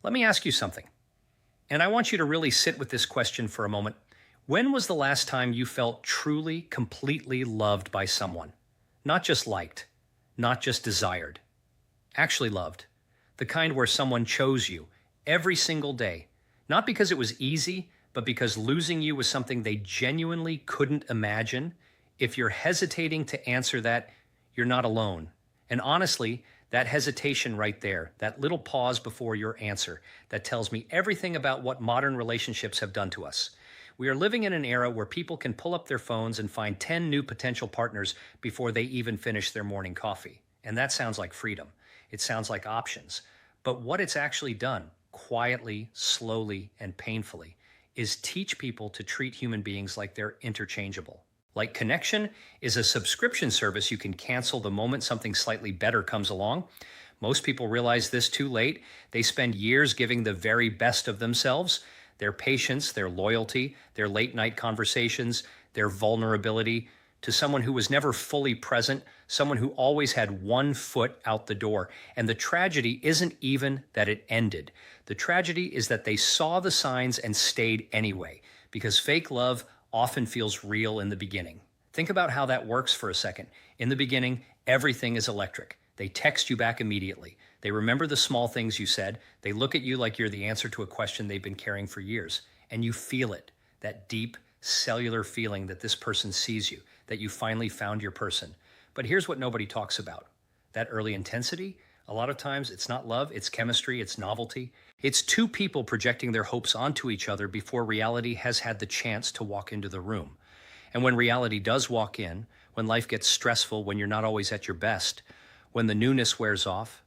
Let me ask you something, and I want you to really sit with this question for a moment. When was the last time you felt truly, completely loved by someone? Not just liked, not just desired, actually loved. The kind where someone chose you every single day, not because it was easy, but because losing you was something they genuinely couldn't imagine. If you're hesitating to answer that, you're not alone. And honestly, that hesitation right there, that little pause before your answer, that tells me everything about what modern relationships have done to us. We are living in an era where people can pull up their phones and find 10 new potential partners before they even finish their morning coffee. And that sounds like freedom. It sounds like options. But what it's actually done, quietly, slowly, and painfully, is teach people to treat human beings like they're interchangeable. Like connection is a subscription service you can cancel the moment something slightly better comes along. Most people realize this too late. They spend years giving the very best of themselves, their patience, their loyalty, their late night conversations, their vulnerability, to someone who was never fully present, someone who always had one foot out the door. And the tragedy isn't even that it ended. The tragedy is that they saw the signs and stayed anyway, because fake love often feels real in the beginning. Think about how that works for a second. In the beginning, everything is electric. They text you back immediately. They remember the small things you said. They look at you like you're the answer to a question they've been carrying for years. And you feel it, that deep cellular feeling that this person sees you, that you finally found your person. But here's what nobody talks about. That early intensity, a lot of times it's not love, it's chemistry, it's novelty. It's two people projecting their hopes onto each other before reality has had the chance to walk into the room. And when reality does walk in, when life gets stressful, when you're not always at your best, when the newness wears off,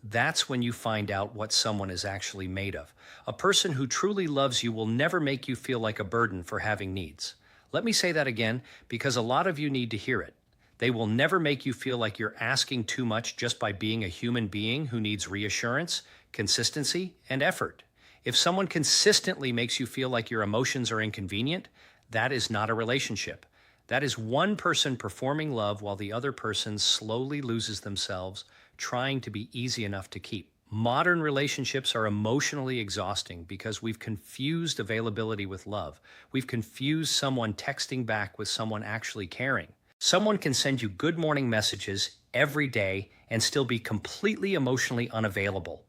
that's when you find out what someone is actually made of. A person who truly loves you will never make you feel like a burden for having needs. Let me say that again, because a lot of you need to hear it. They will never make you feel like you're asking too much just by being a human being who needs reassurance, consistency, and effort. If someone consistently makes you feel like your emotions are inconvenient, that is not a relationship. That is one person performing love while the other person slowly loses themselves, trying to be easy enough to keep. Modern relationships are emotionally exhausting because we've confused availability with love. We've confused someone texting back with someone actually caring. Someone can send you good morning messages every day and still be completely emotionally unavailable.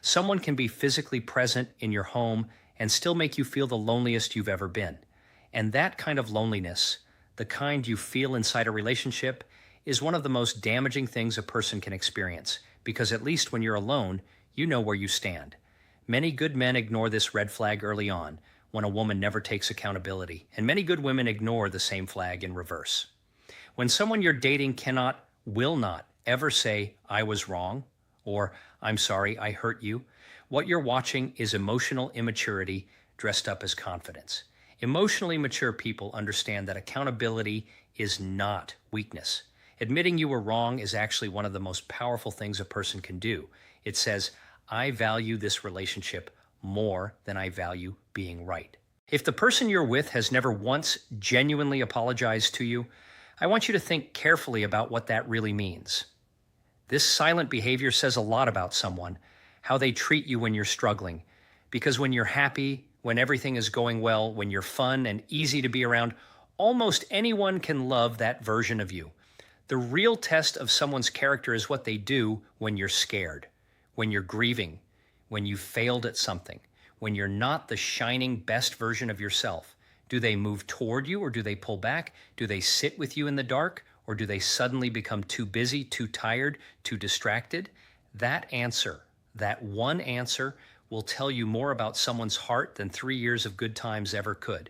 Someone can be physically present in your home and still make you feel the loneliest you've ever been. And that kind of loneliness, the kind you feel inside a relationship, is one of the most damaging things a person can experience, because at least when you're alone, you know where you stand. Many good men ignore this red flag early on, when a woman never takes accountability, and many good women ignore the same flag in reverse. When someone you're dating cannot, will not, ever say, "I was wrong," or "I'm sorry, I hurt you," what you're watching is emotional immaturity dressed up as confidence. Emotionally mature people understand that accountability is not weakness. Admitting you were wrong is actually one of the most powerful things a person can do. It says, I value this relationship more than I value being right. If the person you're with has never once genuinely apologized to you, I want you to think carefully about what that really means. This silent behavior says a lot about someone, how they treat you when you're struggling. Because when you're happy, when everything is going well, when you're fun and easy to be around, almost anyone can love that version of you. The real test of someone's character is what they do when you're scared, when you're grieving, when you failed at something, when you're not the shining best version of yourself. Do they move toward you or do they pull back? Do they sit with you in the dark or do they suddenly become too busy, too tired, too distracted? That answer, that one answer, will tell you more about someone's heart than 3 years of good times ever could.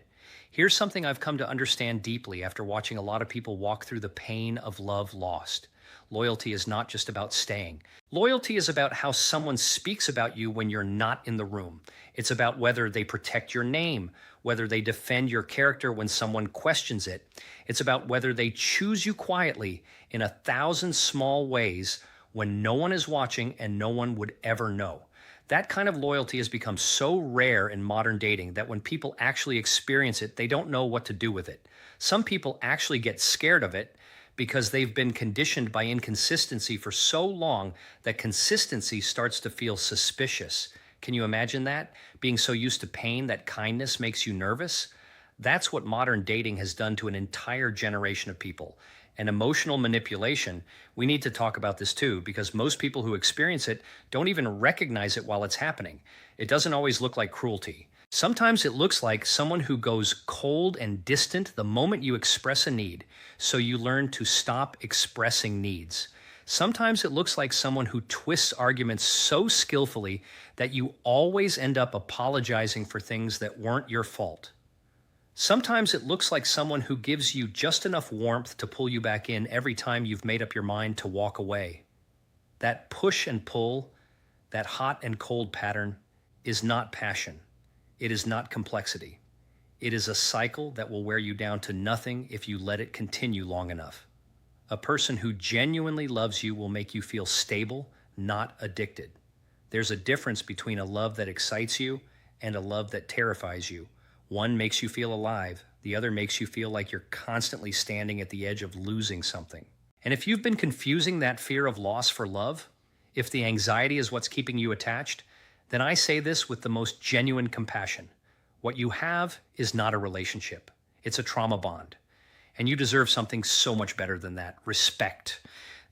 Here's something I've come to understand deeply after watching a lot of people walk through the pain of love lost. Loyalty is not just about staying. Loyalty is about how someone speaks about you when you're not in the room. It's about whether they protect your name, whether they defend your character when someone questions it. It's about whether they choose you quietly in 1,000 small ways when no one is watching and no one would ever know. That kind of loyalty has become so rare in modern dating that when people actually experience it, they don't know what to do with it. Some people actually get scared of it because they've been conditioned by inconsistency for so long that consistency starts to feel suspicious, Can you imagine that? Being so used to pain that kindness makes you nervous? That's what modern dating has done to an entire generation of people. And emotional manipulation, we need to talk about this too, because most people who experience it don't even recognize it while it's happening. It doesn't always look like cruelty. Sometimes it looks like someone who goes cold and distant the moment you express a need, so you learn to stop expressing needs. Sometimes it looks like someone who twists arguments so skillfully that you always end up apologizing for things that weren't your fault. Sometimes it looks like someone who gives you just enough warmth to pull you back in every time you've made up your mind to walk away. That push and pull, that hot and cold pattern, is not passion. It is not complexity. It is a cycle that will wear you down to nothing if you let it continue long enough. A person who genuinely loves you will make you feel stable, not addicted. There's a difference between a love that excites you and a love that terrifies you. One makes you feel alive. The other makes you feel like you're constantly standing at the edge of losing something. And if you've been confusing that fear of loss for love, if the anxiety is what's keeping you attached, then I say this with the most genuine compassion. What you have is not a relationship. It's a trauma bond. And you deserve something so much better than that. Respect.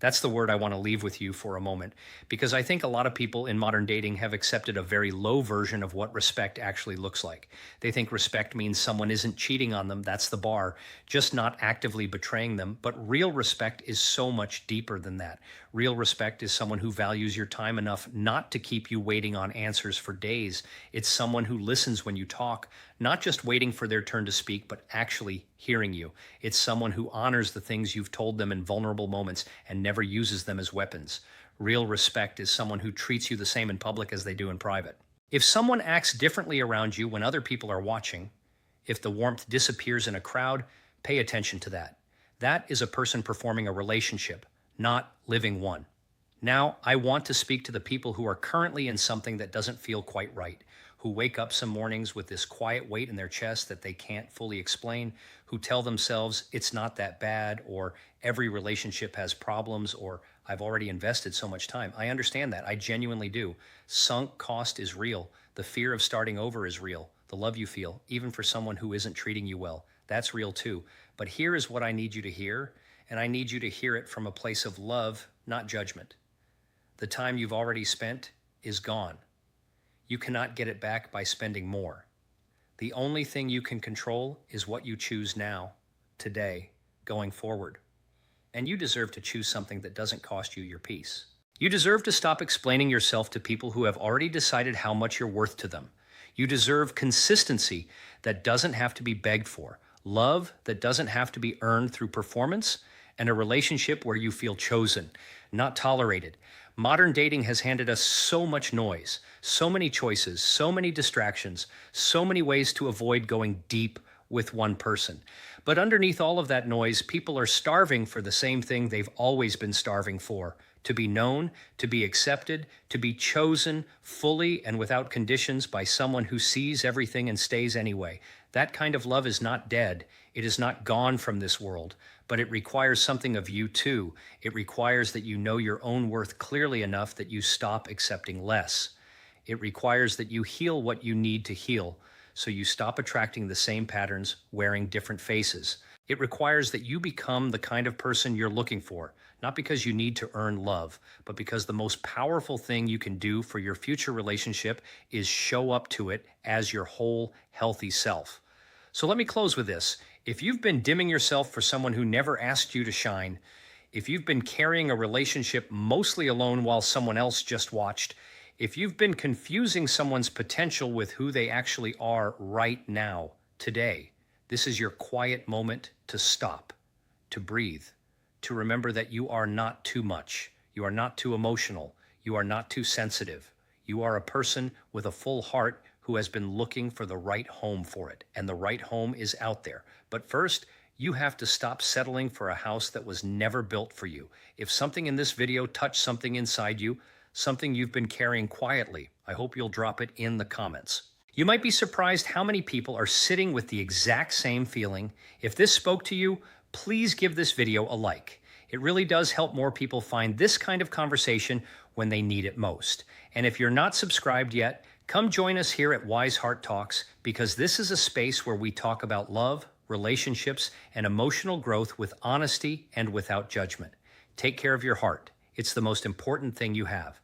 That's the word I want to leave with you for a moment, because I think a lot of people in modern dating have accepted a very low version of what respect actually looks like. They think respect means someone isn't cheating on them, that's the bar, just not actively betraying them. But real respect is so much deeper than that. Real respect is someone who values your time enough not to keep you waiting on answers for days. It's someone who listens when you talk, not just waiting for their turn to speak, but actually hearing you. It's someone who honors the things you've told them in vulnerable moments and never uses them as weapons. Real respect is someone who treats you the same in public as they do in private. If someone acts differently around you when other people are watching, if the warmth disappears in a crowd, pay attention to that. That is a person performing a relationship, not living one. Now, I want to speak to the people who are currently in something that doesn't feel quite right, who wake up some mornings with this quiet weight in their chest that they can't fully explain, who tell themselves it's not that bad, or every relationship has problems, or I've already invested so much time. I understand that. I genuinely do. Sunk cost is real. The fear of starting over is real. The love you feel, even for someone who isn't treating you well, that's real too. But here is what I need you to hear, and I need you to hear it from a place of love, not judgment. The time you've already spent is gone. You cannot get it back by spending more. The only thing you can control is what you choose now, today, going forward. And you deserve to choose something that doesn't cost you your peace. You deserve to stop explaining yourself to people who have already decided how much you're worth to them. You deserve consistency that doesn't have to be begged for, love that doesn't have to be earned through performance, and a relationship where you feel chosen, not tolerated. Modern dating has handed us so much noise, so many choices, so many distractions, so many ways to avoid going deep with one person. But underneath all of that noise, people are starving for the same thing they've always been starving for: to be known, to be accepted, to be chosen fully and without conditions by someone who sees everything and stays anyway. That kind of love is not dead. It is not gone from this world, but it requires something of you too. It requires that you know your own worth clearly enough that you stop accepting less. It requires that you heal what you need to heal, so you stop attracting the same patterns, wearing different faces. It requires that you become the kind of person you're looking for, not because you need to earn love, but because the most powerful thing you can do for your future relationship is show up to it as your whole, healthy self. So let me close with this. If you've been dimming yourself for someone who never asked you to shine, if you've been carrying a relationship mostly alone while someone else just watched, if you've been confusing someone's potential with who they actually are right now, today, this is your quiet moment to stop, to breathe, to remember that you are not too much. You are not too emotional. You are not too sensitive. You are a person with a full heart who has been looking for the right home for it, and the right home is out there. But first, you have to stop settling for a house that was never built for you. If something in this video touched something inside you, something you've been carrying quietly, I hope you'll drop it in the comments. You might be surprised how many people are sitting with the exact same feeling. If this spoke to you, please give this video a like. It really does help more people find this kind of conversation when they need it most. And if you're not subscribed yet, Come join us here at Wise Heart Talks because this is a space where we talk about love, relationships, and emotional growth with honesty and without judgment. Take care of your heart. It's the most important thing you have.